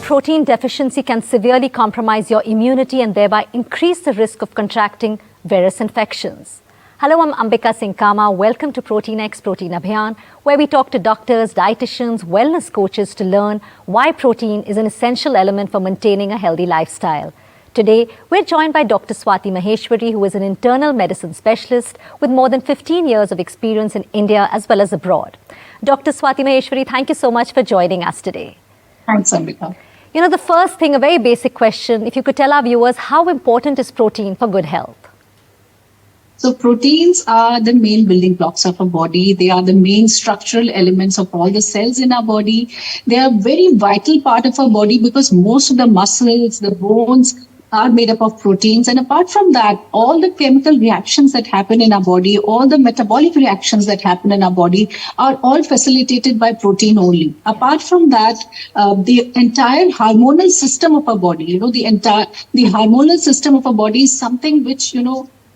protein deficiency can severely compromise your immunity and thereby increase the risk of contracting various infections. Hello, I'm Ambika Singh Kama. Welcome to Protein X Protein Abhiyan, where we talk to doctors, dietitians, wellness coaches to learn why protein is an essential element for maintaining a healthy lifestyle. Today, we're joined by Dr. Swati Maheshwari, who is an internal medicine specialist with more than 15 years of experience in India as well as abroad. Dr. Swati Maheshwari, thank you so much for joining us today. Thanks, Ambika. You know, the first thing, a very basic question, if you could tell our viewers, how important is protein for good health? So proteins are the main building blocks of our body. They are the main structural elements of all the cells in our body. They are a very vital part of our body because most of the muscles, the bones are made up of proteins. And apart from that, all the chemical reactions that happen in our body, all the metabolic reactions that happen in our body are all facilitated by protein only. Apart from that, the entire hormonal system of our body, the hormonal system of our body is something which,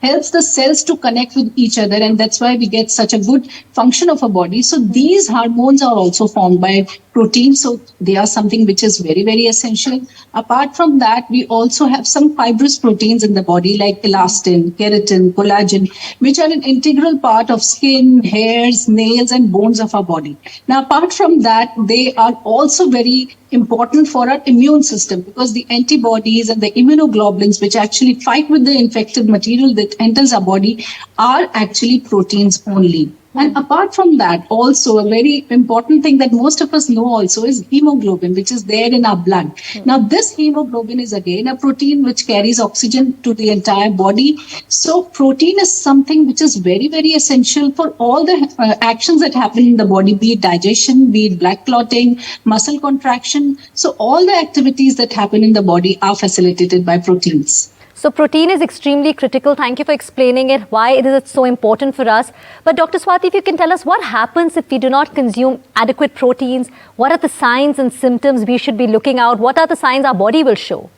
helps the cells to connect with each other, and that's why we get such a good function of our body. So these hormones are also formed by protein, so they are something which is very, very essential. Apart from that, we also have some fibrous proteins in the body like elastin, keratin, collagen, which are an integral part of skin, hairs, nails, and bones of our body. Now, apart from that, they are also very important for our immune system because the antibodies and the immunoglobulins, which actually fight with the infected material that enters our body, are actually proteins only. And apart from that, also a very important thing that most of us know also is hemoglobin, which is there in our blood. Now, this hemoglobin is again a protein which carries oxygen to the entire body. So protein is something which is very, very essential for all the actions that happen in the body, be it digestion, be it blood clotting, muscle contraction. So all the activities that happen in the body are facilitated by proteins. So protein is extremely critical. Thank you for explaining it, why it is so important for us. But Dr. Swati, if you can tell us what happens if we do not consume adequate proteins, what are the signs and symptoms we should be looking out? What are the signs our body will show?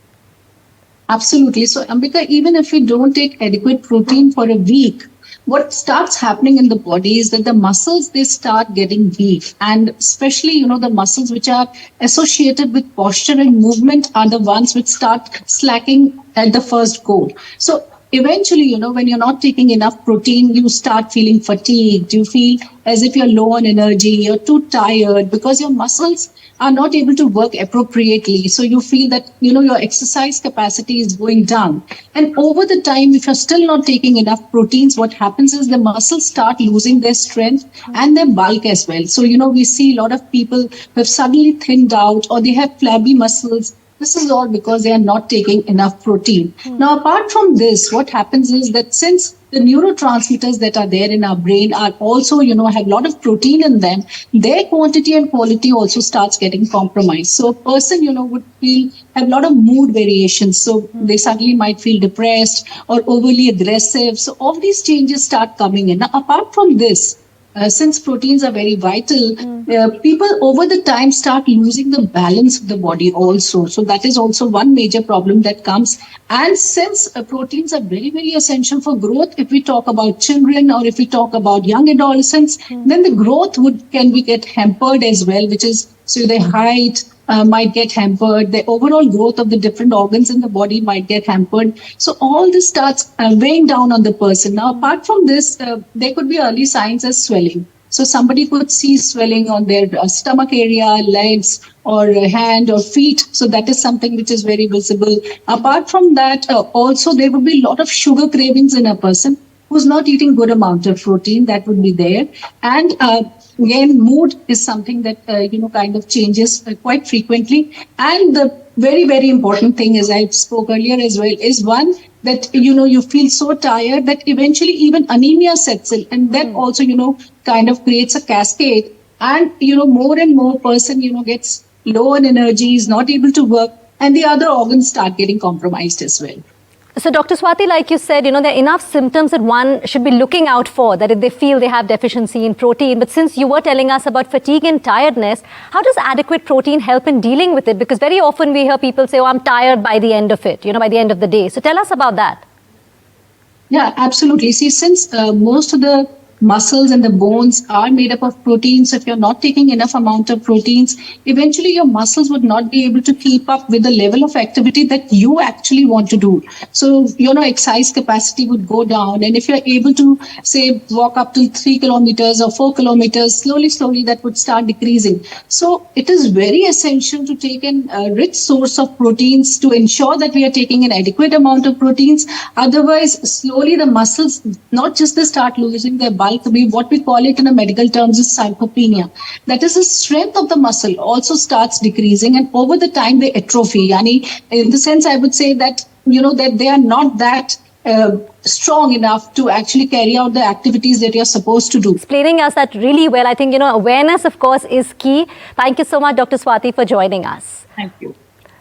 Absolutely. So Ambika, even if we don't take adequate protein for a week, what starts happening in the body is that the muscles, they start getting weak. And especially, the muscles which are associated with posture and movement are the ones which start slacking at the first go. So eventually, when you're not taking enough protein, you start feeling fatigued. You feel as if you're low on energy. You're too tired because your muscles are not able to work appropriately. So you feel that, your exercise capacity is going down. And over the time, if you're still not taking enough proteins, what happens is the muscles start losing their strength and their bulk as well. So, we see a lot of people who have suddenly thinned out or they have flabby muscles. This is all because they are not taking enough protein. Now, apart from this, what happens is that since the neurotransmitters that are there in our brain are also, have a lot of protein in them, their quantity and quality also starts getting compromised. So a person, would have a lot of mood variations. So they suddenly might feel depressed or overly aggressive. So all these changes start coming in. Now, apart from this, since proteins are very vital, people over the time start losing the balance of the body also. So that is also one major problem that comes. And since proteins are very, very essential for growth, if we talk about children or if we talk about young adolescents, then the growth can get hampered as well, which is, so their height might get hampered, the overall growth of the different organs in the body might get hampered. So all this starts weighing down on the person. Now, apart from this, there could be early signs as swelling. So somebody could see swelling on their stomach area, legs, or hand or feet. So that is something which is very visible. Apart from that, also there would be a lot of sugar cravings in a person who's not eating good amount of protein. That would be there. And again, mood is something that, kind of changes quite frequently. And the very, very important thing, as I spoke earlier as well, is one that, you feel so tired that eventually even anemia sets in. And that also, kind of creates a cascade. And, more and more person, gets low on energy, is not able to work, and the other organs start getting compromised as well. So Dr. Swati, like you said, there are enough symptoms that one should be looking out for, that if they feel they have deficiency in protein. But since you were telling us about fatigue and tiredness, how does adequate protein help in dealing with it? Because very often we hear people say, I'm tired by the end of it, by the end of the day. So tell us about that. Yeah, absolutely. See, since most of the muscles and the bones are made up of proteins. So if you're not taking enough amount of proteins, eventually your muscles would not be able to keep up with the level of activity that you actually want to do. So, exercise capacity would go down. And if you're able to, say, walk up to 3 kilometers or 4 kilometers, slowly that would start decreasing. So it is very essential to take a rich source of proteins to ensure that we are taking an adequate amount of proteins. Otherwise, slowly the muscles, not just they start losing their bulk, what we call it in a medical terms is sarcopenia. That is, the strength of the muscle also starts decreasing, and over the time they atrophy. In the sense, I would say that, that they are not that strong enough to actually carry out the activities that you're supposed to do. Explaining us that really well. I think, awareness, of course, is key. Thank you so much, Dr. Swati, for joining us. Thank you.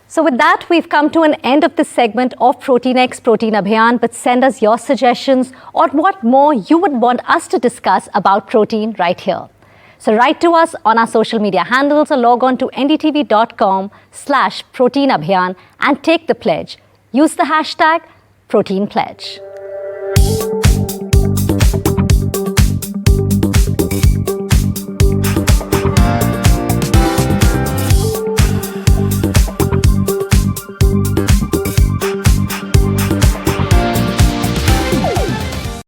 So with that, we've come to an end of this segment of Protein X Protein Abhiyan, but send us your suggestions or what more you would want us to discuss about protein right here. So write to us on our social media handles or log on to ndtv.com/proteinabhiyan and take the pledge. Use the hashtag ProteinPledge.